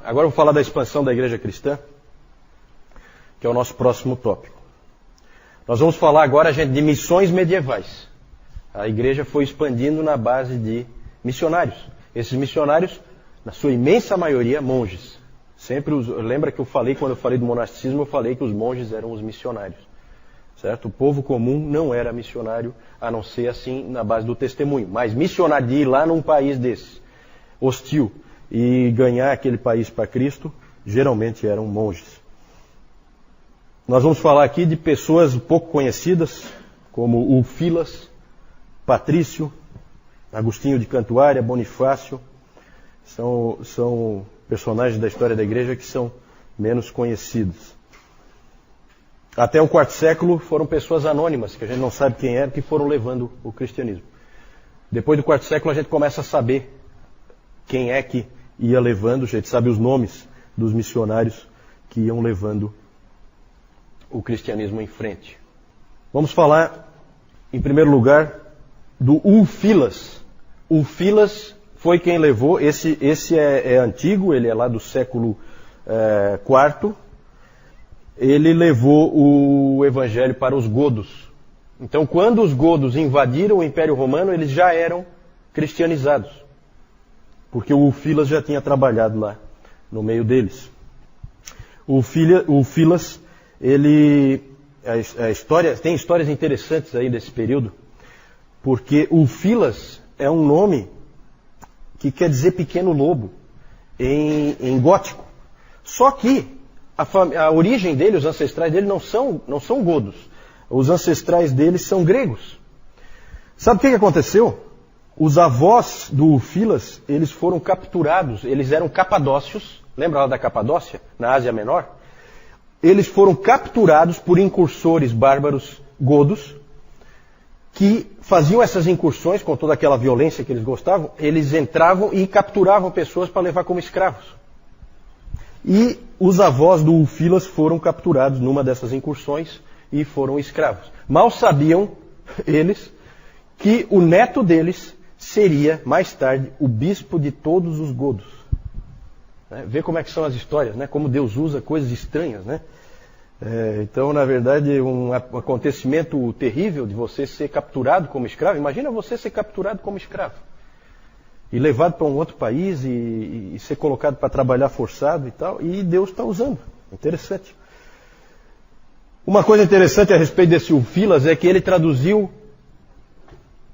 Agora eu vou falar da expansão da igreja cristã, que é o nosso próximo tópico. Nós vamos falar agora, gente, de missões medievais. A igreja foi expandindo na base de missionários. Esses missionários, na sua imensa maioria, monges. Lembra que quando eu falei do monasticismo, eu falei que os monges eram os missionários. Certo? O povo comum não era missionário, a não ser assim na base do testemunho. Mas missionário de ir lá num país desse, hostil, e ganhar aquele país para Cristo, geralmente eram monges. Nós vamos falar aqui de pessoas pouco conhecidas, como o Filas, Patrício, Agostinho de Cantuária, Bonifácio. São personagens da história da igreja que são menos conhecidos. Até o quarto século foram pessoas anônimas, que a gente não sabe quem eram, que foram levando o cristianismo. Depois do quarto século a gente começa a saber quem é que ia levando, a gente sabe os nomes dos missionários que iam levando o cristianismo em frente. Vamos falar, em primeiro lugar, do Ulfilas. Ulfilas foi quem levou, esse é antigo, ele é lá do século IV. Ele levou o evangelho para os godos. Então, quando os godos invadiram o Império Romano, eles já eram cristianizados. Porque o Ulfilas já tinha trabalhado lá no meio deles. O Ulfilas, tem histórias interessantes aí desse período, porque Ulfilas é um nome que quer dizer pequeno lobo em gótico. Só que a origem dele, os ancestrais dele não são godos. Os ancestrais dele são gregos. Sabe o que aconteceu? Os avós do Ulfilas, eles foram capturados, eles eram capadócios, lembra lá da Capadócia, na Ásia Menor? Eles foram capturados por incursores bárbaros godos, que faziam essas incursões com toda aquela violência que eles gostavam, eles entravam e capturavam pessoas para levar como escravos. E os avós do Ulfilas foram capturados numa dessas incursões e foram escravos. Mal sabiam eles que o neto deles seria, mais tarde, o bispo de todos os godos. Vê como é que são as histórias, né? Como Deus usa coisas estranhas, né? Então, na verdade, um acontecimento terrível de você ser capturado como escravo. Imagina você ser capturado como escravo. E levado para um outro país e ser colocado para trabalhar forçado e tal. E Deus está usando. Interessante. Uma coisa interessante a respeito desse Ulfilas é que ele traduziu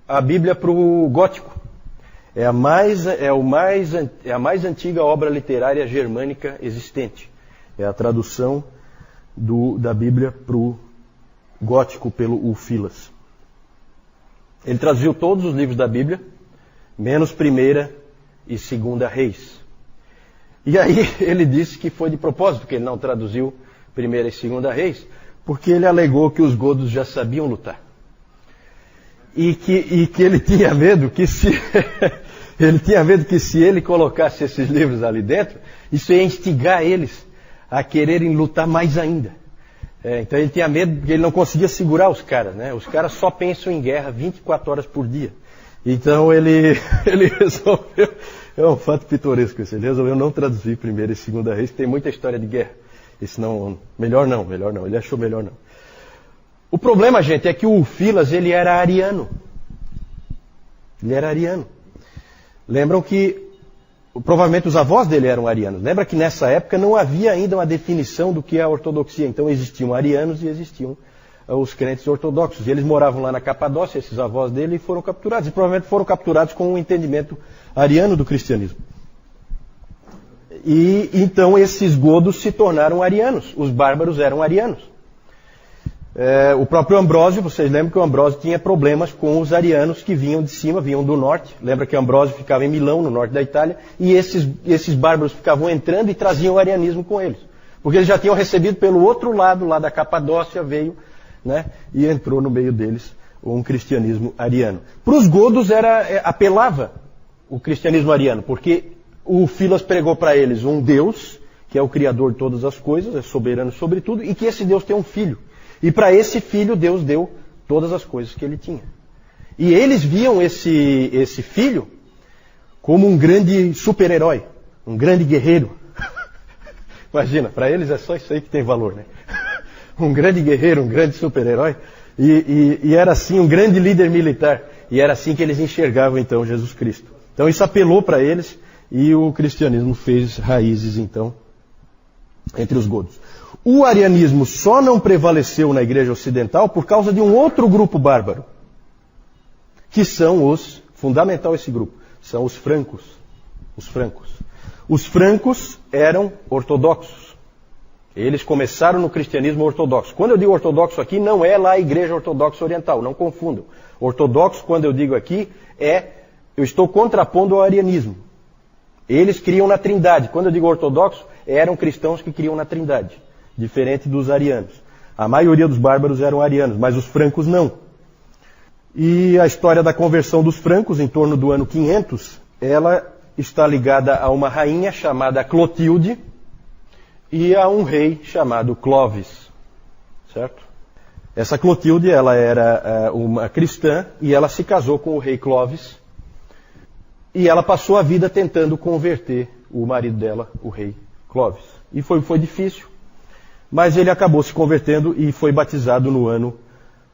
a Bíblia para o gótico. É a mais antiga obra literária germânica existente. É a tradução da Bíblia para o gótico pelo Ulfilas. Ele traduziu todos os livros da Bíblia, menos 1ª e 2ª Reis. E aí ele disse que foi de propósito que ele não traduziu 1ª e 2ª Reis, porque ele alegou que os godos já sabiam lutar. E que ele tinha medo que se ele colocasse esses livros ali dentro, isso ia instigar eles a quererem lutar mais ainda. Então ele tinha medo porque ele não conseguia segurar os caras, né? Os caras só pensam em guerra 24 horas por dia. Então ele resolveu, é um fato pitoresco esse, ele resolveu não traduzir 1ª e 2ª Reis, que tem muita história de guerra. Melhor não, ele achou melhor não. O problema, gente, é que o Ulfilas, ele era ariano. Lembram que provavelmente os avós dele eram arianos. Lembra que nessa época não havia ainda uma definição do que é a ortodoxia. Então existiam arianos e existiam os crentes ortodoxos. E eles moravam lá na Capadócia, esses avós dele, e foram capturados. E provavelmente foram capturados com um entendimento ariano do cristianismo. E então esses godos se tornaram arianos. Os bárbaros eram arianos. O próprio Ambrósio, vocês lembram que o Ambrósio tinha problemas com os arianos que vinham de cima, vinham do norte. Lembra que o Ambrósio ficava em Milão, no norte da Itália, e esses bárbaros ficavam entrando e traziam o arianismo com eles. Porque eles já tinham recebido pelo outro lado, lá da Capadócia, veio, né, e entrou no meio deles um cristianismo ariano. Para os godos apelava o cristianismo ariano, porque o Filas pregou para eles um Deus, que é o Criador de todas as coisas, é soberano sobre tudo, e que esse Deus tem um filho. E para esse filho Deus deu todas as coisas que ele tinha. E eles viam esse filho como um grande super-herói, um grande guerreiro. Imagina, para eles é só isso aí que tem valor, né? Um grande guerreiro, um grande super-herói, e era assim, um grande líder militar. E era assim que eles enxergavam, então, Jesus Cristo. Então isso apelou para eles, e o cristianismo fez raízes, então, entre os godos. O arianismo só não prevaleceu na igreja ocidental por causa de um outro grupo bárbaro, que são os, fundamental esse grupo, são os francos. Os francos. Os francos eram ortodoxos. Eles começaram no cristianismo ortodoxo. Quando eu digo ortodoxo aqui, não é lá a igreja ortodoxa oriental, não confundam. Ortodoxo, quando eu digo aqui, eu estou contrapondo ao arianismo. Eles criam na Trindade. Quando eu digo ortodoxo, eram cristãos que criam na Trindade, diferente dos arianos. A maioria dos bárbaros eram arianos, mas os francos não. E a história da conversão dos francos, em torno do ano 500, ela está ligada a uma rainha chamada Clotilde e a um rei chamado Clovis, certo? Essa Clotilde, ela era uma cristã e ela se casou com o rei Clovis e ela passou a vida tentando converter o marido dela, o rei Clovis. E foi difícil, mas ele acabou se convertendo e foi batizado no ano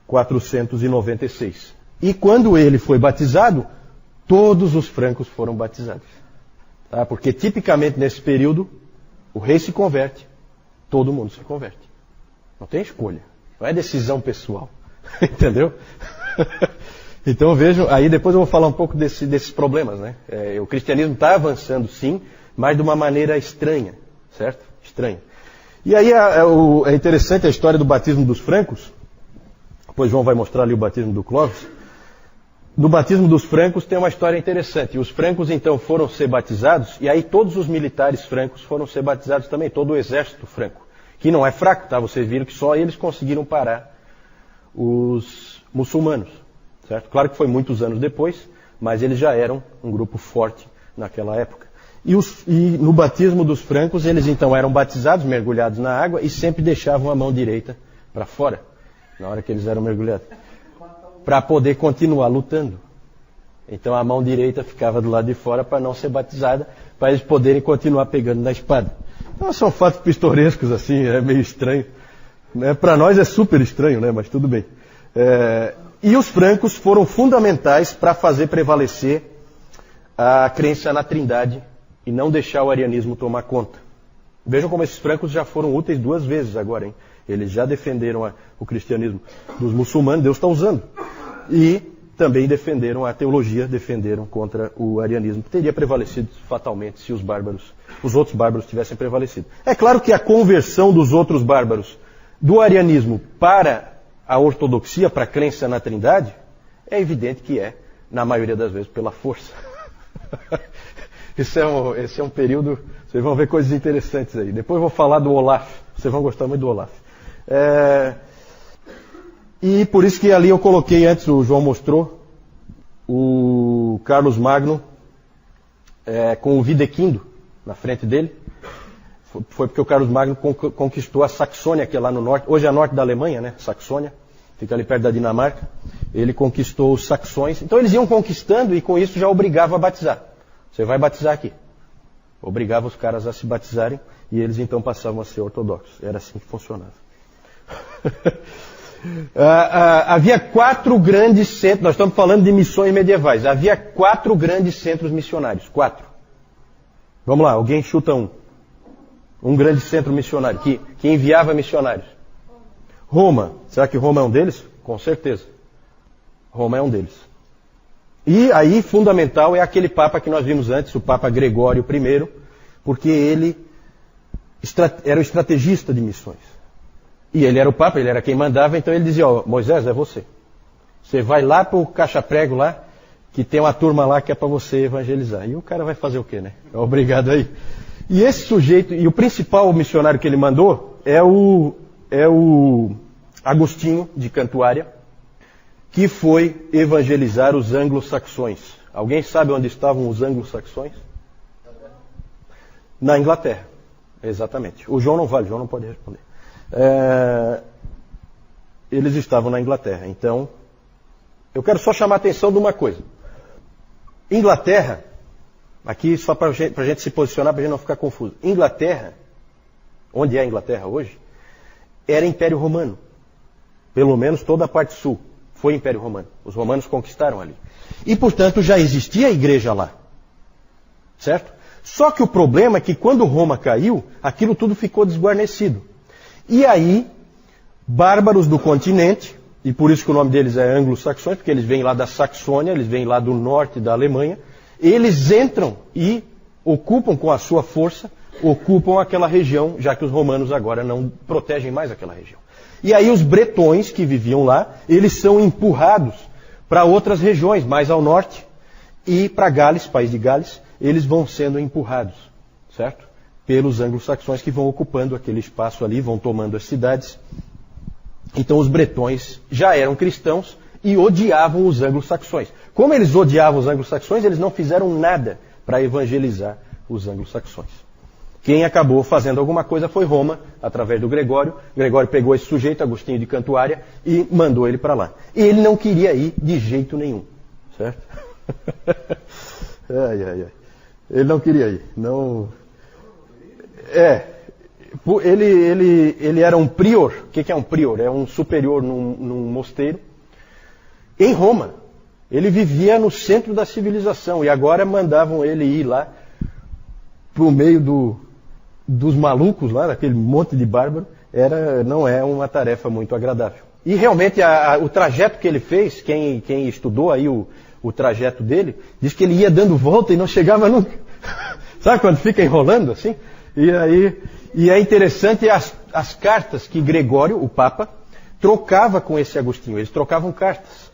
496. E quando ele foi batizado, todos os francos foram batizados. Tá? Porque tipicamente nesse período, o rei se converte, todo mundo se converte. Não tem escolha, não é decisão pessoal. Entendeu? Então vejam, aí depois eu vou falar um pouco desses problemas, né? O cristianismo está avançando sim, mas de uma maneira estranha, certo? Estranha. E aí é interessante a história do batismo dos francos. Depois João vai mostrar ali o batismo do Clovis. No batismo dos francos tem uma história interessante. Os francos então foram ser batizados, e aí todos os militares francos foram ser batizados também, todo o exército franco. Que não é fraco, tá? Vocês viram que só eles conseguiram parar os muçulmanos, certo? Claro que foi muitos anos depois, mas eles já eram um grupo forte naquela época. E no batismo dos francos, eles então eram batizados, mergulhados na água, e sempre deixavam a mão direita para fora, na hora que eles eram mergulhados, para poder continuar lutando. Então a mão direita ficava do lado de fora para não ser batizada, para eles poderem continuar pegando na espada. Então são fatos pistorescos assim, é meio estranho. Né? Para nós é super estranho, né? Mas tudo bem. E os francos foram fundamentais para fazer prevalecer a crença na Trindade e não deixar o arianismo tomar conta. Vejam como esses francos já foram úteis 2 vezes agora, hein? Eles já defenderam o cristianismo dos muçulmanos, Deus está usando. E também defenderam a teologia, defenderam contra o arianismo, que teria prevalecido fatalmente se os outros bárbaros tivessem prevalecido. É claro que a conversão dos outros bárbaros do arianismo para a ortodoxia, para a crença na Trindade, é evidente que na maioria das vezes, pela força. Esse é um período, vocês vão ver coisas interessantes aí. Depois eu vou falar do Olaf, vocês vão gostar muito do Olaf. E por isso que ali eu coloquei antes, o João mostrou, o Carlos Magno com o Videquindo na frente dele. Foi porque o Carlos Magno conquistou a Saxônia, que é lá no norte, hoje é a norte da Alemanha, né? Saxônia, fica ali perto da Dinamarca. Ele conquistou os saxões. Então eles iam conquistando e com isso já obrigava a batizar. Você vai batizar aqui. Obrigava os caras a se batizarem e eles então passavam a ser ortodoxos. Era assim que funcionava. Havia 4 grandes centros, nós estamos falando de missões medievais. Havia 4 grandes centros missionários. 4. Vamos lá, alguém chuta um. Um grande centro missionário que enviava missionários. Roma. Será que Roma é um deles? Com certeza. Roma é um deles. E aí, fundamental, é aquele Papa que nós vimos antes, o Papa Gregório I, porque ele era o estrategista de missões. E ele era o Papa, ele era quem mandava, então ele dizia, Moisés, é você. Você vai lá para o caixa-prego lá, que tem uma turma lá que é para você evangelizar. E o cara vai fazer o quê, né? Obrigado aí. E esse sujeito, e o principal missionário que ele mandou é o Agostinho de Cantuária, que foi evangelizar os anglo-saxões. Alguém sabe onde estavam os anglo-saxões? Na Inglaterra. Exatamente. O João não vale, o João não pode responder. Eles estavam na Inglaterra. Então, eu quero só chamar a atenção de uma coisa. Inglaterra, aqui só para a gente se posicionar, para a gente não ficar confuso. Inglaterra onde é a Inglaterra hoje, era Império Romano. Pelo menos toda a parte sul foi Império Romano. Os romanos conquistaram ali. E, portanto, já existia a igreja lá. Certo? Só que o problema é que quando Roma caiu, aquilo tudo ficou desguarnecido. E aí, bárbaros do continente, e por isso que o nome deles é anglo-saxões, porque eles vêm lá da Saxônia, eles vêm lá do norte da Alemanha, eles entram e ocupam com a sua força, ocupam aquela região, já que os romanos agora não protegem mais aquela região. E aí os bretões que viviam lá, eles são empurrados para outras regiões, mais ao norte, e para Gales, país de Gales, eles vão sendo empurrados, certo? Pelos anglo-saxões que vão ocupando aquele espaço ali, vão tomando as cidades. Então os bretões já eram cristãos e odiavam os anglo-saxões. Como eles odiavam os anglo-saxões, eles não fizeram nada para evangelizar os anglo-saxões. Quem acabou fazendo alguma coisa foi Roma, através do Gregório. Gregório pegou esse sujeito, Agostinho de Cantuária, e mandou ele para lá. E ele não queria ir de jeito nenhum, certo? Ai, ai, ai. Ele não queria ir. Não. Ele era um prior. O que é um prior? É um superior num mosteiro. Em Roma. Ele vivia no centro da civilização. E agora mandavam ele ir lá para o meio dos malucos, lá, daquele monte de bárbaro. Não é uma tarefa muito agradável. E realmente o trajeto que ele fez, quem estudou aí o trajeto dele, diz que ele ia dando volta e não chegava nunca. Sabe quando fica enrolando assim? E é interessante as cartas que Gregório, o Papa, trocava com esse Agostinho. Eles trocavam cartas.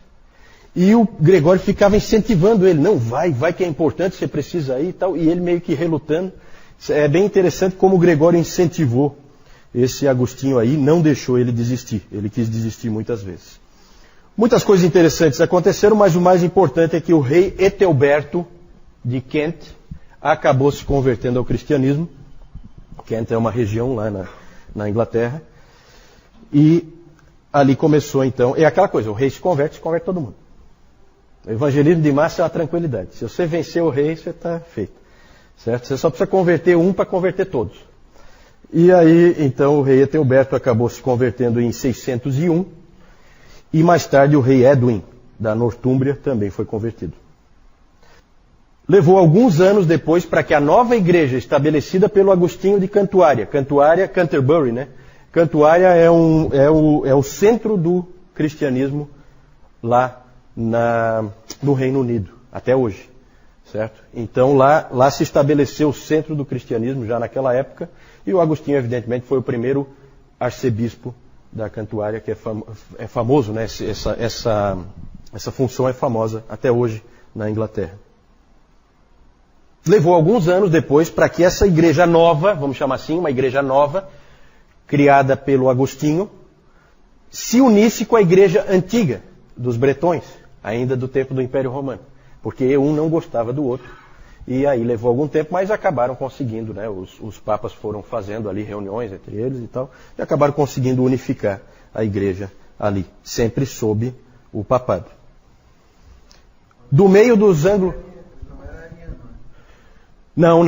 E o Gregório ficava incentivando ele. Não, vai que é importante, você precisa ir e tal. E ele meio que relutando. É bem interessante como o Gregório incentivou esse Agostinho aí, não deixou ele desistir. Ele quis desistir muitas vezes. Muitas coisas interessantes aconteceram, mas o mais importante é que o rei Etelberto de Kent acabou se convertendo ao cristianismo. Kent é uma região lá na Inglaterra. E ali começou então, é aquela coisa, o rei se converte todo mundo. O evangelismo de massa é uma tranquilidade. Se você vencer o rei, você está feito. Certo? Você só precisa converter um para converter todos. E aí, então, o rei Etelberto acabou se convertendo em 601. E mais tarde o rei Edwin, da Nortúmbria, também foi convertido. Levou alguns anos depois para que a nova igreja estabelecida pelo Agostinho de Cantuária, Canterbury, né? Cantuária é o centro do cristianismo lá no Reino Unido, até hoje, certo? Então lá se estabeleceu o centro do cristianismo já naquela época, e o Agostinho, evidentemente, foi o primeiro arcebispo da Cantuária, que é famoso, né? Essa função é famosa até hoje na Inglaterra. Levou alguns anos depois para que essa igreja nova, vamos chamar assim, uma igreja nova, criada pelo Agostinho, se unisse com a igreja antiga dos bretões, ainda do tempo do Império Romano. Porque um não gostava do outro. E aí levou algum tempo, mas acabaram conseguindo, né? Os papas foram fazendo ali reuniões entre eles e tal, e acabaram conseguindo unificar a igreja ali, sempre sob o papado. Do meio dos anglo... Não.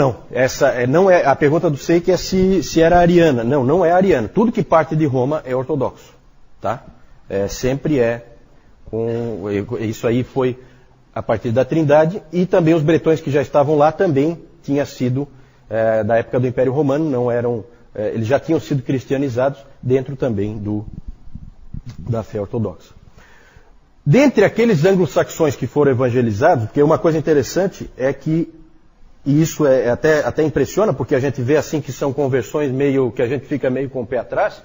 Não é a pergunta do Seik é se era ariana. Não é ariana. Tudo que parte de Roma é ortodoxo, tá? Sempre isso aí foi a partir da Trindade, e também os bretões que já estavam lá também tinha sido da época do Império Romano, não eram, eles já tinham sido cristianizados dentro também da fé ortodoxa. Dentre aqueles anglo-saxões que foram evangelizados, porque uma coisa interessante é que e isso até impressiona, porque a gente vê assim que são conversões que a gente fica meio com o pé atrás,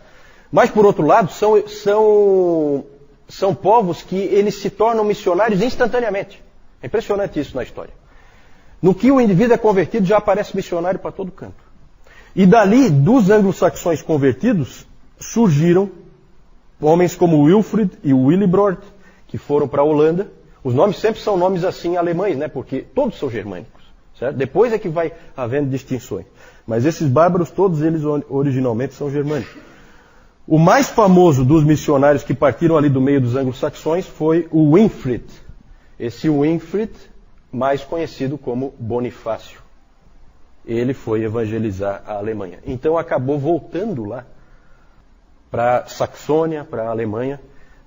mas por outro lado são povos que eles se tornam missionários instantaneamente. É impressionante isso na história. No que o indivíduo é convertido, já aparece missionário para todo canto. E dali, dos anglo-saxões convertidos, surgiram homens como Wilfrid e Willibrord, que foram para a Holanda. Os nomes sempre são nomes assim alemães, né? Porque todos são germânicos. Certo? Depois é que vai havendo distinções. Mas esses bárbaros, todos eles originalmente são germânicos. O mais famoso dos missionários que partiram ali do meio dos anglo-saxões foi o Winfrid. Esse Winfrid, mais conhecido como Bonifácio. ele foi evangelizar a Alemanha. Então acabou voltando lá para Saxônia, para a Alemanha,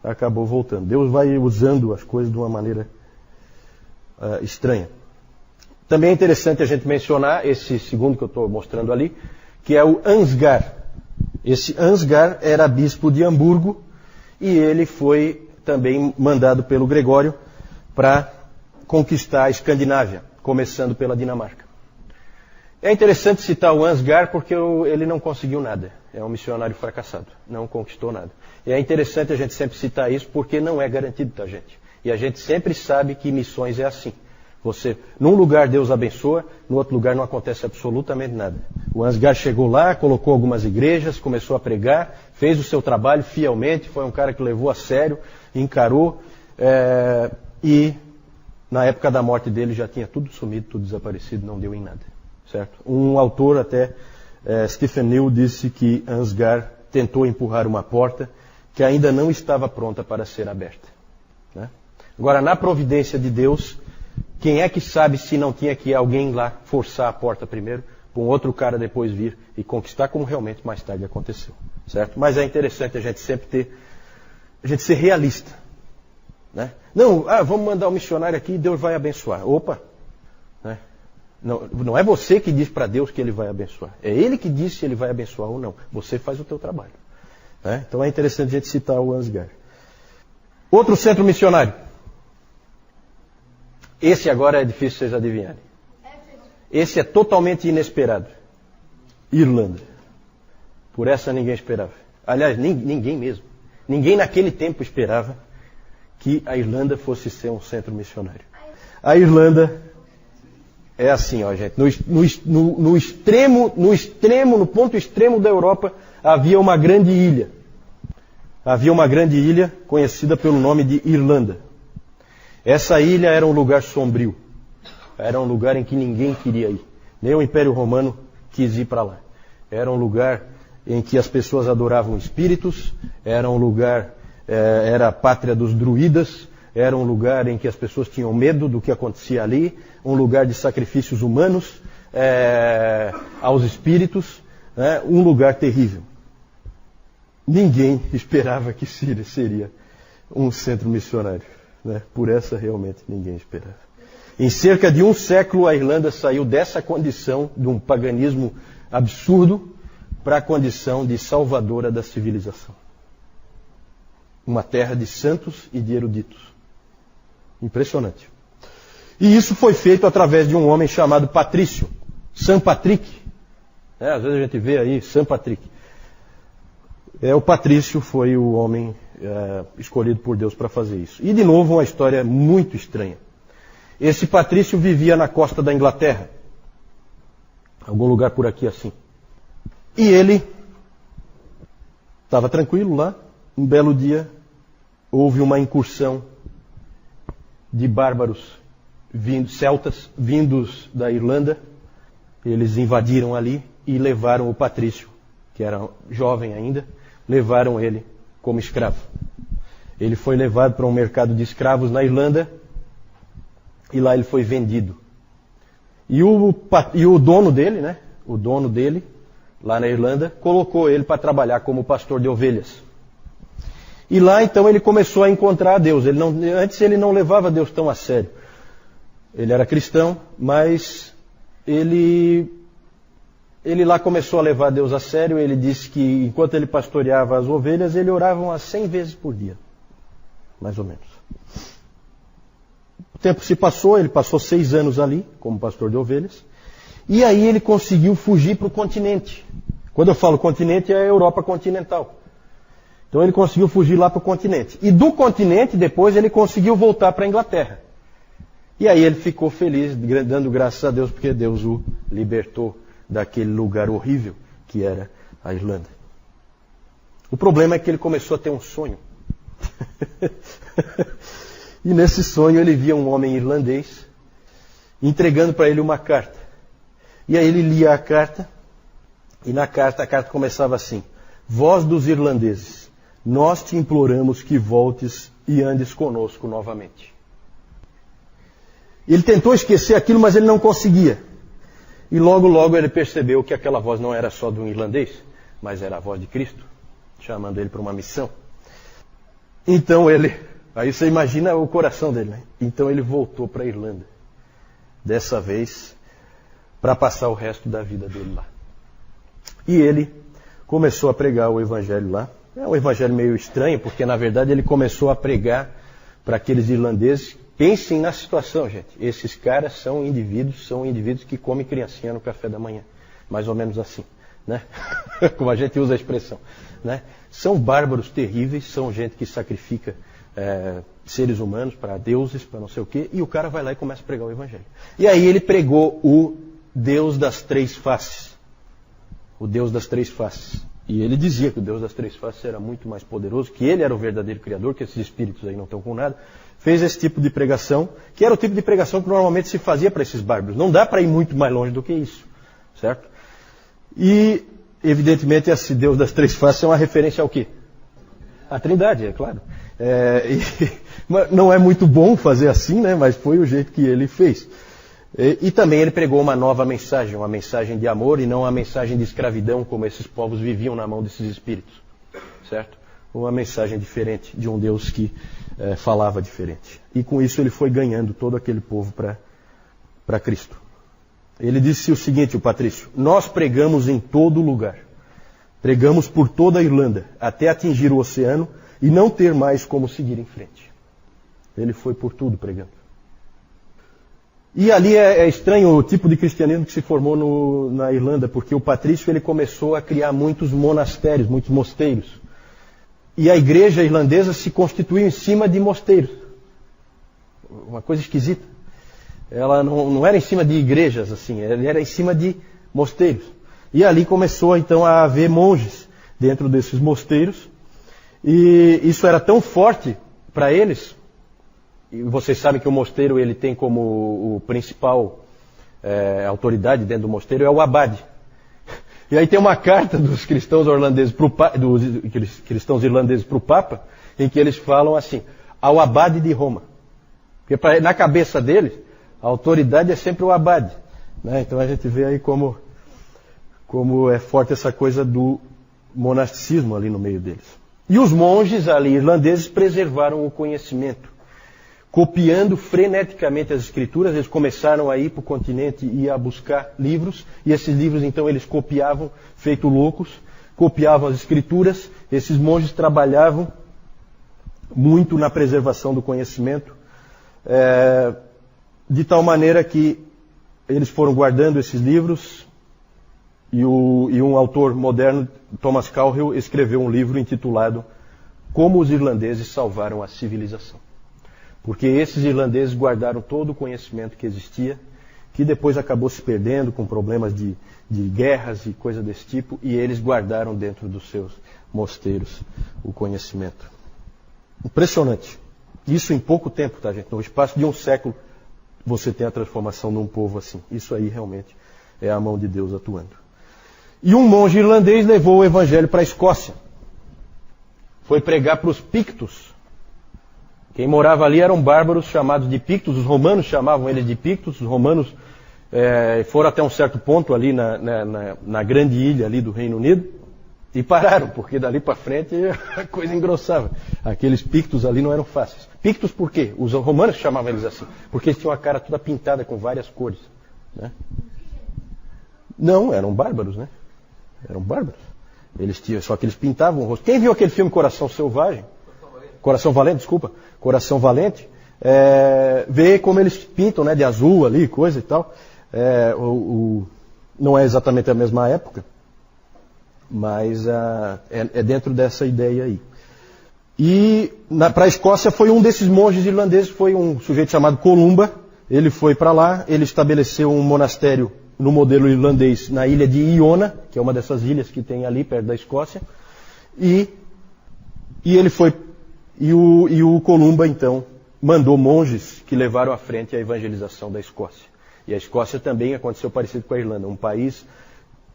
acabou voltando. Deus vai usando as coisas de uma maneira estranha. Também é interessante a gente mencionar esse segundo que eu estou mostrando ali, que é o Ansgar. Esse Ansgar era bispo de Hamburgo e ele foi também mandado pelo Gregório para conquistar a Escandinávia, começando pela Dinamarca. É interessante citar o Ansgar porque ele não conseguiu nada. É um missionário fracassado, não conquistou nada. E é interessante a gente sempre citar isso porque não é garantido, tá, gente? E a gente sempre sabe que missões é assim. Num lugar Deus abençoa, no outro lugar não acontece absolutamente nada. O Ansgar chegou lá, colocou algumas igrejas, começou a pregar, fez o seu trabalho fielmente, foi um cara que levou a sério, encarou, e na época da morte dele já tinha tudo sumido, tudo desaparecido, não deu em nada. Certo? Um autor até, Stephen New, disse que Ansgar tentou empurrar uma porta que ainda não estava pronta para ser aberta. Né? Agora, na providência de Deus, quem é que sabe se não tinha que alguém lá forçar a porta primeiro, para um outro cara depois vir e conquistar, como realmente mais tarde aconteceu. Certo? Mas é interessante a gente sempre ser realista. Né? Não, vamos mandar um missionário aqui e Deus vai abençoar. Opa! Né? Não é você que diz para Deus que Ele vai abençoar. É Ele que diz se Ele vai abençoar ou não. Você faz o teu trabalho. Né? Então é interessante a gente citar o Ansgar. Outro centro missionário. Esse agora é difícil vocês adivinharem. Esse é totalmente inesperado. Irlanda. Por essa ninguém esperava. Aliás, ninguém mesmo. Ninguém naquele tempo esperava que a Irlanda fosse ser um centro missionário. A Irlanda é assim, ó, gente. No ponto extremo da Europa, havia uma grande ilha. Havia uma grande ilha conhecida pelo nome de Irlanda. Essa ilha era um lugar sombrio. Era um lugar em que ninguém queria ir. Nem o Império Romano quis ir para lá. Era um lugar em que as pessoas adoravam espíritos. Era um lugar, era a pátria dos druidas. Era um lugar em que as pessoas tinham medo do que acontecia ali. Um lugar de sacrifícios humanos aos espíritos. Um lugar terrível. Ninguém esperava que Síria seria um centro missionário. Por essa realmente ninguém esperava. Em cerca de um século a Irlanda saiu dessa condição de um paganismo absurdo para a condição de salvadora da civilização. Uma terra de santos e de eruditos. Impressionante. E isso foi feito através de um homem chamado Patrício, São Patrick. Às vezes a gente vê aí São Patrick. O Patrício foi o homem escolhido por Deus para fazer isso. E de novo uma história muito estranha. Esse Patrício vivia na costa da Inglaterra. Algum lugar por aqui assim. E ele estava tranquilo lá. Um belo dia houve uma incursão de bárbaros celtas vindos da Irlanda. Eles invadiram ali e levaram o Patrício, que era jovem ainda, levaram ele como escravo. Ele foi levado para um mercado de escravos na Irlanda e lá ele foi vendido. E o dono dele, o dono dele, lá na Irlanda, colocou ele para trabalhar como pastor de ovelhas. E lá então ele começou a encontrar a Deus. Antes ele não levava Deus tão a sério. Ele era cristão, mas ele lá começou a levar Deus a sério. Ele disse que enquanto ele pastoreava as ovelhas, ele orava umas 100 vezes por dia. Mais ou menos. O tempo se passou, ele passou 6 anos ali, como pastor de ovelhas. E aí ele conseguiu fugir para o continente. Quando eu falo continente, é a Europa continental. Então ele conseguiu fugir lá para o continente. E do continente, depois, ele conseguiu voltar para a Inglaterra. E aí ele ficou feliz, dando graças a Deus, porque Deus o libertou daquele lugar horrível que era a Irlanda. O problema é que ele começou a ter um sonho. E nesse sonho ele via um homem irlandês entregando para ele uma carta. E aí ele lia a carta, e na carta a carta começava assim: Voz dos irlandeses, nós te imploramos que voltes e andes conosco novamente. Ele tentou esquecer aquilo, mas ele não conseguia. E logo, logo ele percebeu que aquela voz não era só de um irlandês, mas era a voz de Cristo, chamando ele para uma missão. Então aí você imagina o coração dele, né? Então ele voltou para a Irlanda, dessa vez para passar o resto da vida dele lá. E ele começou a pregar o evangelho lá. É um evangelho meio estranho, porque na verdade ele começou a pregar para aqueles irlandeses. Pensem na situação, gente. Esses caras são indivíduos que comem criancinha no café da manhã. Mais ou menos assim, né? Como a gente usa a expressão, né? São bárbaros terríveis, são gente que sacrifica seres humanos para deuses, para não sei o quê, e o cara vai lá e começa a pregar o evangelho. E aí ele pregou o Deus das três faces. O Deus das três faces. E ele dizia que o Deus das três faces era muito mais poderoso, que ele era o verdadeiro Criador, que esses espíritos aí não estão com nada. Fez esse tipo de pregação, que era o tipo de pregação que normalmente se fazia para esses bárbaros. Não dá para ir muito mais longe do que isso, certo? E, evidentemente, esse Deus das três faces é uma referência ao quê? À Trindade, é claro. Não é muito bom fazer assim, né? Mas foi o jeito que ele fez. E também ele pregou uma nova mensagem, uma mensagem de amor e não uma mensagem de escravidão, como esses povos viviam na mão desses espíritos, certo? Uma mensagem diferente, de um Deus que falava diferente. E com isso ele foi ganhando todo aquele povo para Cristo. Ele disse o seguinte, o Patrício: nós pregamos em todo lugar. Pregamos por toda a Irlanda, até atingir o oceano e não ter mais como seguir em frente. Ele foi por tudo pregando. E ali é estranho o tipo de cristianismo que se formou na Irlanda, porque o Patrício ele começou a criar muitos monastérios, muitos mosteiros. E a igreja irlandesa se constituiu em cima de mosteiros. Uma coisa esquisita. Ela não era em cima de igrejas, assim, ela era em cima de mosteiros. E ali começou então a haver monges dentro desses mosteiros. E isso era tão forte para eles. E vocês sabem que o mosteiro ele tem como o principal autoridade dentro do mosteiro é o abade. E aí tem uma carta dos cristãos irlandeses para o Papa, em que eles falam assim: ao abade de Roma. Porque na cabeça deles, a autoridade é sempre o abade, né? Então a gente vê aí como é forte essa coisa do monasticismo ali no meio deles. E os monges ali irlandeses preservaram o conhecimento. Copiando freneticamente as escrituras, eles começaram a ir para o continente e a buscar livros, e esses livros então eles copiavam, feito loucos, copiavam as escrituras. Esses monges trabalhavam muito na preservação do conhecimento, de tal maneira que eles foram guardando esses livros, e um autor moderno, Thomas Cowhill, escreveu um livro intitulado Como os Irlandeses Salvaram a Civilização. Porque esses irlandeses guardaram todo o conhecimento que existia, que depois acabou se perdendo com problemas de guerras e coisa desse tipo, e eles guardaram dentro dos seus mosteiros o conhecimento. Impressionante. Isso em pouco tempo, tá, gente? No espaço de um século, você tem a transformação de um povo assim. Isso aí realmente é a mão de Deus atuando. E um monge irlandês levou o evangelho para a Escócia. Foi pregar para os Pictos. Quem morava ali eram bárbaros chamados de Pictos, os romanos chamavam eles de Pictos, os romanos foram até um certo ponto ali na grande ilha ali do Reino Unido e pararam, porque dali para frente a coisa engrossava. Aqueles Pictos ali não eram fáceis. Pictos por quê? Os romanos chamavam eles assim, porque eles tinham a cara toda pintada com várias cores, né? Não, eram bárbaros, né? Eram bárbaros. Só que eles pintavam o rosto. Quem viu aquele filme Coração Selvagem? Coração Valente, vê como eles pintam, né, de azul ali, coisa e tal. Não é exatamente a mesma época, mas é dentro dessa ideia aí. E para a Escócia foi um desses monges irlandeses, foi um sujeito chamado Columba. Ele foi para lá, ele estabeleceu um monastério no modelo irlandês na ilha de Iona, que é uma dessas ilhas que tem ali perto da Escócia. E ele foi... E o Columba, então, mandou monges que levaram à frente a evangelização da Escócia. E a Escócia também aconteceu parecido com a Irlanda. Um país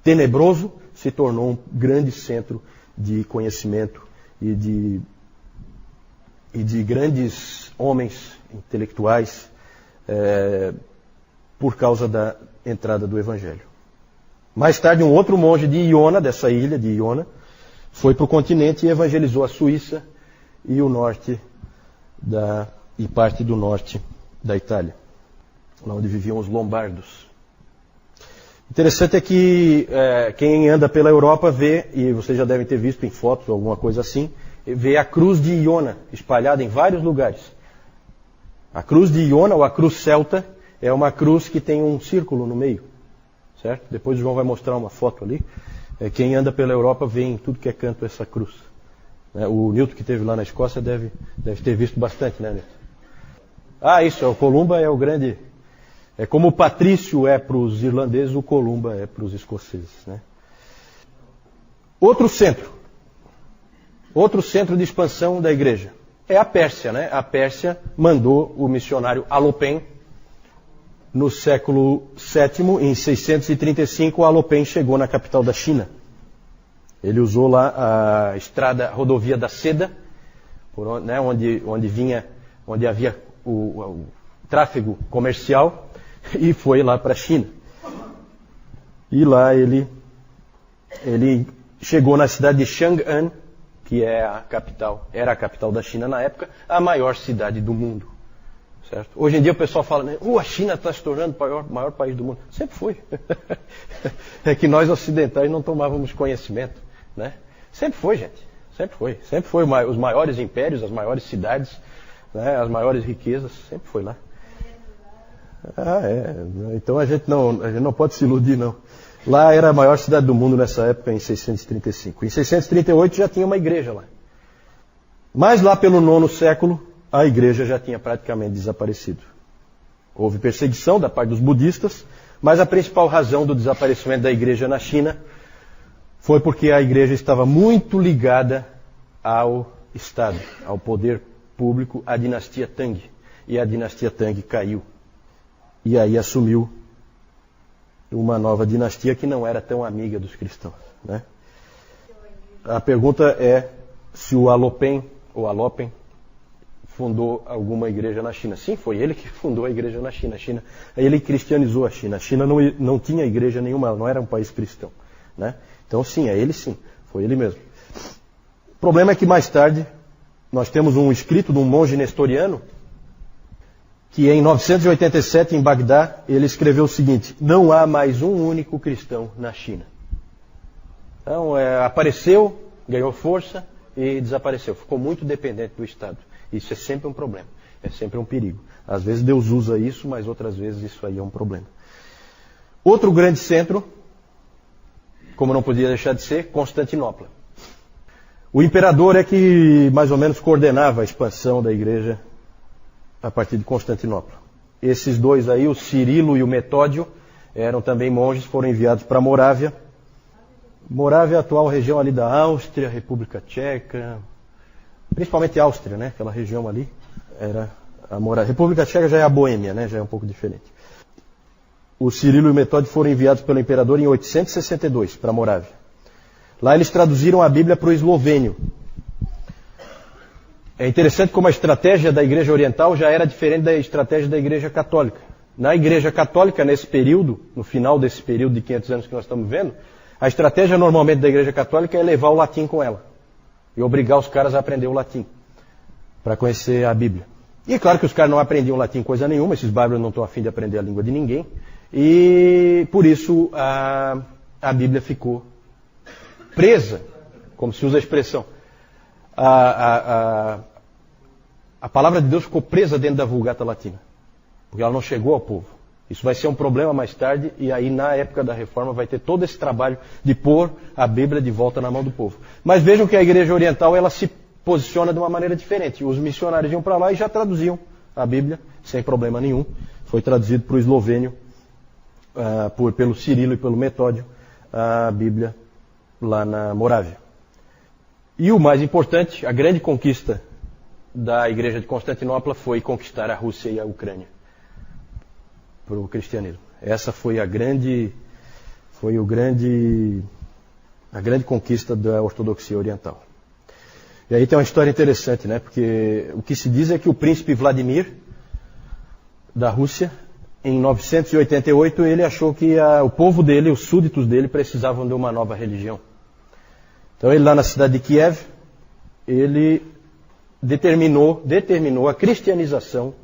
tenebroso se tornou um grande centro de conhecimento e de grandes homens intelectuais por causa da entrada do Evangelho. Mais tarde, um outro monge de Iona, dessa ilha de Iona, foi para o continente e evangelizou a Suíça e o norte e parte do norte da Itália, lá onde viviam os lombardos. Interessante é que quem anda pela Europa vê, e vocês já devem ter visto em fotos ou alguma coisa assim, vê a cruz de Iona espalhada em vários lugares. A cruz de Iona, ou a cruz celta, é uma cruz que tem um círculo no meio, certo? Depois o João vai mostrar uma foto ali. Quem anda pela Europa vê em tudo que é canto essa cruz. O Newton, que esteve lá na Escócia, deve ter visto bastante, né, Newton? Isso, o Columba é o grande... É como o Patrício é para os irlandeses, o Columba é para os escoceses, né? Outro centro de expansão da igreja é a Pérsia, né? A Pérsia mandou o missionário Alopen. No século VII, em 635, Alopen chegou na capital da China. Ele usou lá a rodovia da Seda, né, onde havia o tráfego comercial, e foi lá para a China. E lá ele chegou na cidade de Chang'an, que era a capital da China na época, a maior cidade do mundo. Certo? Hoje em dia o pessoal fala, né, a China está se tornando o maior país do mundo. Sempre foi. É que nós ocidentais não tomávamos conhecimento, né? Sempre foi, gente. Sempre foi. Sempre foi os maiores impérios, as maiores cidades, né, as maiores riquezas. Sempre foi lá. Então a gente não pode se iludir, não. Lá era a maior cidade do mundo nessa época, em 635. Em 638 já tinha uma igreja lá. Mas lá pelo 9º século, a igreja já tinha praticamente desaparecido. Houve perseguição da parte dos budistas, mas a principal razão do desaparecimento da igreja na China foi porque a igreja estava muito ligada ao Estado, ao poder público, à dinastia Tang. E a dinastia Tang caiu. E aí assumiu uma nova dinastia que não era tão amiga dos cristãos, né? A pergunta é se o Alopen fundou alguma igreja na China. Sim, foi ele que fundou a igreja na China. Ele cristianizou a China. A China não tinha igreja nenhuma, não era um país cristão, né? Então sim, foi ele mesmo. O problema é que mais tarde nós temos um escrito de um monge nestoriano que em 987 em Bagdá ele escreveu o seguinte: não há mais um único cristão na China. Então apareceu, ganhou força e desapareceu. Ficou muito dependente do Estado. Isso é sempre um problema, é sempre um perigo. Às vezes Deus usa isso, mas outras vezes isso aí é um problema. Outro grande centro, como não podia deixar de ser, Constantinopla. O imperador é que mais ou menos coordenava a expansão da igreja a partir de Constantinopla. Esses dois aí, o Cirilo e o Metódio, eram também monges, foram enviados para Morávia. Morávia é a atual região ali da Áustria, República Tcheca, principalmente Áustria, né? Aquela região ali era a Morávia. República Tcheca já é a Boêmia, né? Já é um pouco diferente. O Cirilo e o Metódio foram enviados pelo imperador em 862 para Morávia. Lá eles traduziram a Bíblia para o eslovênio. É interessante como a estratégia da Igreja Oriental já era diferente da estratégia da Igreja Católica. Na Igreja Católica, nesse período, no final desse período de 500 anos que nós estamos vendo, a estratégia normalmente da Igreja Católica é levar o latim com ela. E obrigar os caras a aprender o latim, para conhecer a Bíblia. E é claro que os caras não aprendiam latim coisa nenhuma, esses bárbaros não estão a fim de aprender a língua de ninguém. E por isso a Bíblia ficou presa, como se usa a expressão. A palavra de Deus ficou presa dentro da Vulgata Latina, porque ela não chegou ao povo. Isso vai ser um problema mais tarde, e aí na época da Reforma vai ter todo esse trabalho de pôr a Bíblia de volta na mão do povo. Mas vejam que a Igreja Oriental ela se posiciona de uma maneira diferente. Os missionários iam para lá e já traduziam a Bíblia, sem problema nenhum. Foi traduzido para o eslovênio, pelo Cirilo e pelo Metódio, a Bíblia lá na Morávia. E o mais importante, a grande conquista da Igreja de Constantinopla foi conquistar a Rússia e a Ucrânia para o cristianismo. Essa foi a grande conquista da ortodoxia oriental. E aí tem uma história interessante, né? Porque o que se diz é que o príncipe Vladimir da Rússia em 988, ele achou que o povo dele, os súditos dele, precisavam de uma nova religião. Então ele lá na cidade de Kiev, ele determinou a cristianização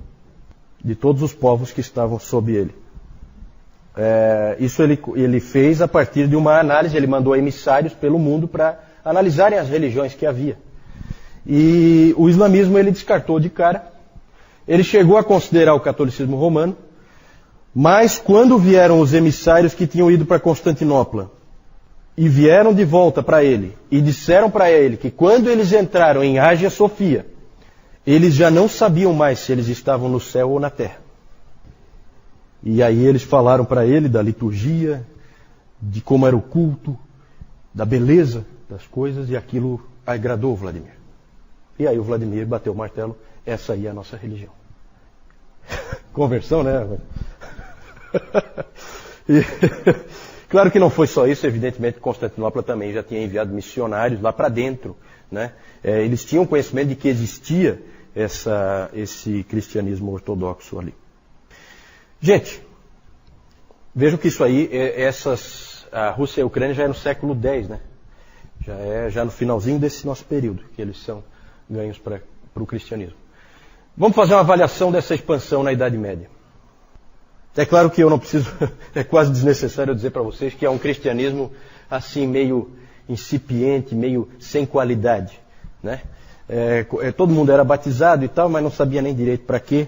de todos os povos que estavam sob ele. Isso ele fez a partir de uma análise, ele mandou emissários pelo mundo para analisarem as religiões que havia. E o islamismo ele descartou de cara. Ele chegou a considerar o catolicismo romano, mas quando vieram os emissários que tinham ido para Constantinopla e vieram de volta para ele e disseram para ele que quando eles entraram em Ágia Sofia, eles já não sabiam mais se eles estavam no céu ou na terra. E aí eles falaram para ele da liturgia, de como era o culto, da beleza das coisas, e aquilo agradou o Vladimir. E aí o Vladimir bateu o martelo, essa aí é a nossa religião. Conversão, né? Claro que não foi só isso, evidentemente Constantinopla também já tinha enviado missionários lá para dentro, né? Eles tinham conhecimento de que existia esse cristianismo ortodoxo ali. Gente, vejam que isso aí, a Rússia e a Ucrânia já é no século X, né? Já no finalzinho desse nosso período, que eles são ganhos para o cristianismo. Vamos fazer uma avaliação dessa expansão na Idade Média. É claro que eu não preciso, é quase desnecessário eu dizer para vocês que é um cristianismo assim meio incipiente, meio sem qualidade, né? Todo mundo era batizado e tal, mas não sabia nem direito para quê.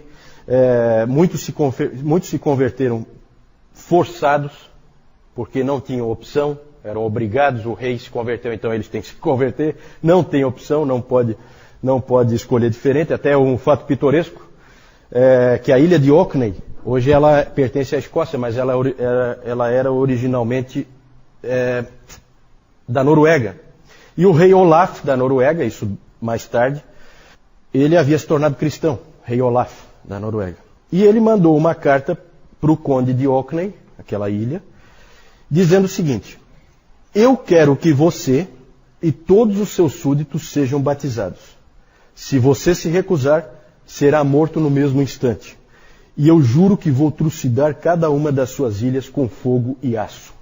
Muitos se converteram forçados, porque não tinham opção, eram obrigados, o rei se converteu, então eles têm que se converter, não tem opção, não pode escolher diferente. Até um fato pitoresco, que a ilha de Orkney, hoje ela pertence à Escócia, mas ela era originalmente da Noruega. E o rei Olaf da Noruega, isso mais tarde, ele havia se tornado cristão, rei Olaf da Noruega. E ele mandou uma carta para o conde de Orkney, aquela ilha, dizendo o seguinte: eu quero que você e todos os seus súditos sejam batizados. Se você se recusar, será morto no mesmo instante. E eu juro que vou trucidar cada uma das suas ilhas com fogo e aço.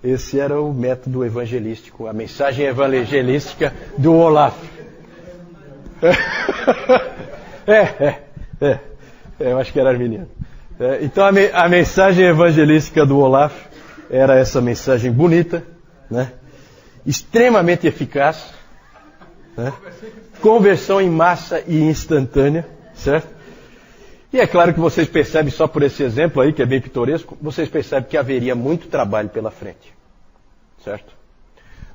Esse era o método evangelístico, a mensagem evangelística do Olaf. Eu acho que era arminiano. Então a mensagem evangelística do Olaf era essa mensagem bonita, né? Extremamente eficaz, né? Conversão em massa e instantânea, certo? E é claro que vocês percebem, só por esse exemplo aí, que é bem pitoresco, vocês percebem que haveria muito trabalho pela frente, certo?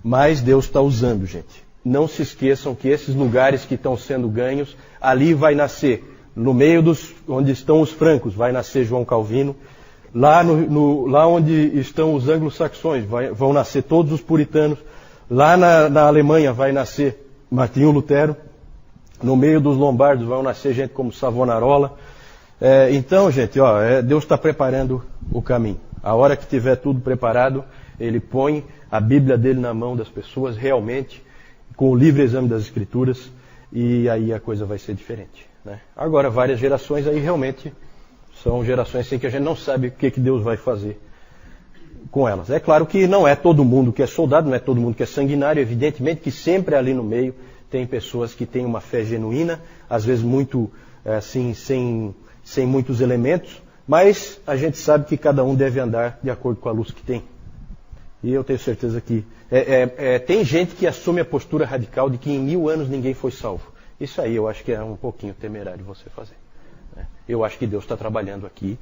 Mas Deus está usando, gente. Não se esqueçam que esses lugares que estão sendo ganhos, ali vai nascer, no meio onde estão os francos, vai nascer João Calvino. Lá onde estão os anglo-saxões, vão nascer todos os puritanos. Lá na Alemanha vai nascer Martinho Lutero. No meio dos lombardos vão nascer gente como Savonarola. Então, gente, Deus está preparando o caminho. A hora que tiver tudo preparado, Ele põe a Bíblia dele na mão das pessoas realmente, com o livre exame das Escrituras, e aí a coisa vai ser diferente, né? Agora, várias gerações aí realmente são gerações assim que a gente não sabe o que Deus vai fazer com elas. É claro que não é todo mundo que é soldado, não é todo mundo que é sanguinário, evidentemente que sempre ali no meio tem pessoas que têm uma fé genuína, às vezes muito assim, sem muitos elementos, mas a gente sabe que cada um deve andar de acordo com a luz que tem. E eu tenho certeza que tem gente que assume a postura radical de que em 1000 anos ninguém foi salvo. Isso aí eu acho que é um pouquinho temerário você fazer, né? Eu acho que Deus está trabalhando aqui.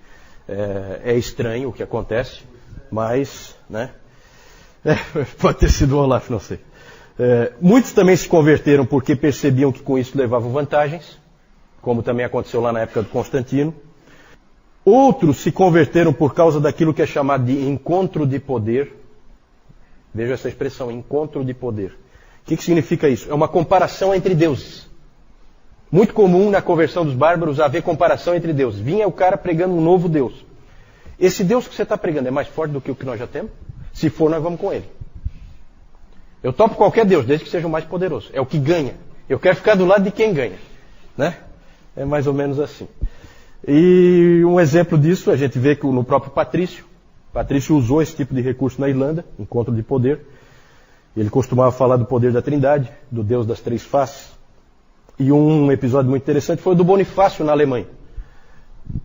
É estranho o que acontece, mas, né? Pode ter sido o Olaf, não sei. Muitos também se converteram porque percebiam que com isso levavam vantagens, como também aconteceu lá na época do Constantino. Outros se converteram por causa daquilo que é chamado de encontro de poder. Veja essa expressão, encontro de poder. O que significa isso? É uma comparação entre deuses. Muito comum na conversão dos bárbaros haver comparação entre deuses. Vinha o cara pregando um novo Deus. Esse Deus que você está pregando é mais forte do que o que nós já temos? Se for, nós vamos com ele. Eu topo qualquer Deus, desde que seja o mais poderoso. É o que ganha. Eu quero ficar do lado de quem ganha, né? É mais ou menos assim. E um exemplo disso a gente vê que no próprio Patrício. Patrício usou esse tipo de recurso na Irlanda, encontro de poder. Ele costumava falar do poder da Trindade, do Deus das três faces. E um episódio muito interessante foi o do Bonifácio na Alemanha.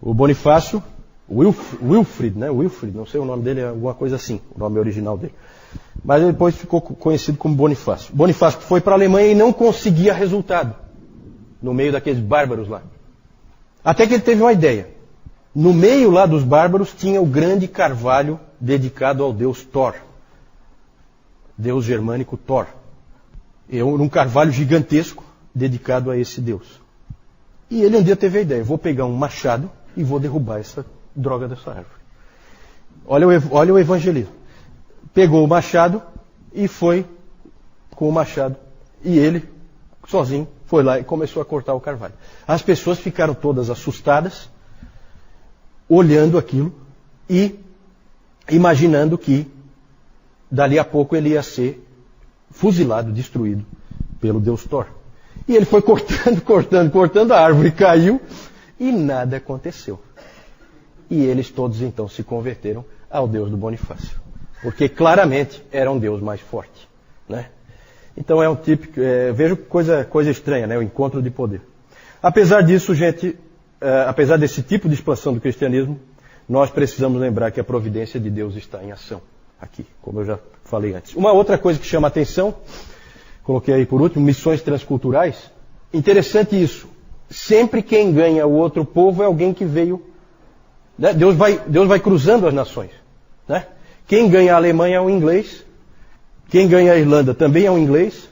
O Bonifácio, Wilfrid, né? Wilfrid, não sei o nome dele, é alguma coisa assim, o nome original dele. Mas ele depois ficou conhecido como Bonifácio. Bonifácio foi para a Alemanha e não conseguia resultado no meio daqueles bárbaros lá. Até que ele teve uma ideia. No meio lá dos bárbaros tinha o grande carvalho dedicado ao deus Thor. Deus germânico Thor. Um carvalho gigantesco dedicado a esse deus. E ele um dia teve a ideia, vou pegar um machado e vou derrubar essa droga dessa árvore. Olha o evangelismo. Pegou o machado e foi com o machado. E ele, sozinho, foi lá e começou a cortar o carvalho. As pessoas ficaram todas assustadas, olhando aquilo e imaginando que dali a pouco ele ia ser fuzilado, destruído pelo deus Thor. E ele foi cortando, a árvore caiu e nada aconteceu. E eles todos então se converteram ao Deus do Bonifácio. Porque claramente era um Deus mais forte. Né? Então é um típico, vejo coisa estranha, né? O encontro de poder. Apesar disso, gente, apesar desse tipo de expansão do cristianismo, nós precisamos lembrar que a providência de Deus está em ação. Aqui, como eu já falei antes. Uma outra coisa que chama a atenção, coloquei aí por último, missões transculturais. Interessante isso. Sempre quem ganha o outro povo é alguém que veio. Né? Deus vai cruzando as nações. Né? Quem ganha a Alemanha é um inglês. Quem ganha a Irlanda também é um inglês.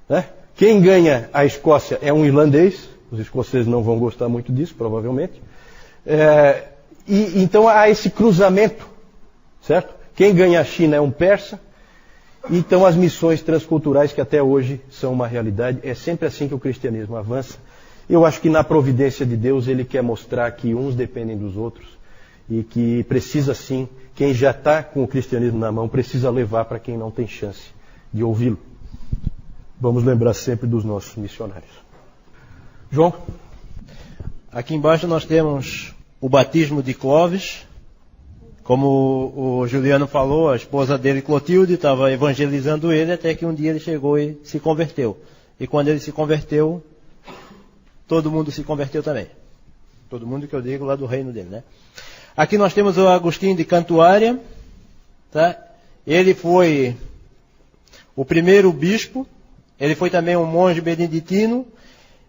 Né? Quem ganha a Escócia é um irlandês. Os escoceses não vão gostar muito disso, provavelmente. Então há esse cruzamento. Certo? Quem ganha a China é um persa. Então as missões transculturais que até hoje são uma realidade, é sempre assim que o cristianismo avança. Eu acho que na providência de Deus ele quer mostrar que uns dependem dos outros e que precisa sim, quem já está com o cristianismo na mão, precisa levar para quem não tem chance de ouvi-lo. Vamos lembrar sempre dos nossos missionários. João? Aqui embaixo nós temos o batismo de Clovis. Como o Juliano falou, a esposa dele, Clotilde, estava evangelizando ele até que um dia ele chegou e se converteu. E quando ele se converteu, todo mundo se converteu também. Todo mundo que eu digo lá do reino dele, né? Aqui nós temos o Agostinho de Cantuária. Tá? Ele foi o primeiro bispo. Ele foi também um monge beneditino.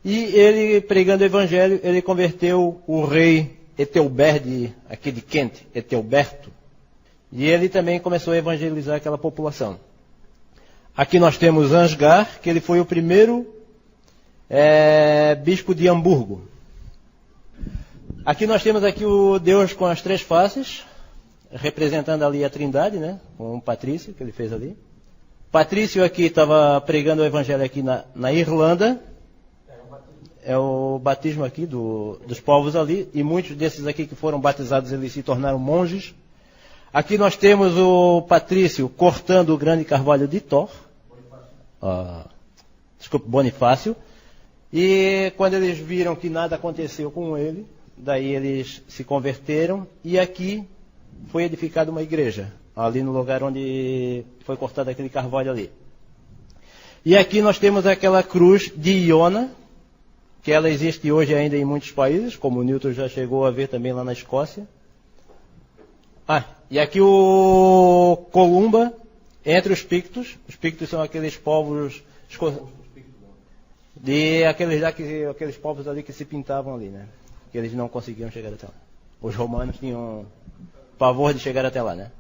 E ele, pregando o evangelho, ele converteu o rei Ethelbert, aqui de Kent, Ethelberto, e ele também começou a evangelizar aquela população. Aqui nós temos Ansgar, que ele foi o primeiro bispo de Hamburgo. Aqui nós temos aqui o Deus com as três faces, representando ali a Trindade, né, com o Patrício, que ele fez ali. Patrício aqui estava pregando o evangelho aqui na Irlanda. É o batismo aqui dos povos ali, e muitos desses aqui que foram batizados, eles se tornaram monges. Aqui nós temos o Patrício cortando o grande carvalho de Thor. Bonifácio. E quando eles viram que nada aconteceu com ele, daí eles se converteram, e aqui foi edificada uma igreja, ali no lugar onde foi cortado aquele carvalho ali. E aqui nós temos aquela cruz de Iona, que ela existe hoje ainda em muitos países, como o Newton já chegou a ver também lá na Escócia. E aqui o Columba, entre os Pictos. Os Pictos são aqueles povos aqueles povos ali que se pintavam ali, né? Que eles não conseguiam chegar até lá. Os romanos tinham pavor de chegar até lá, né?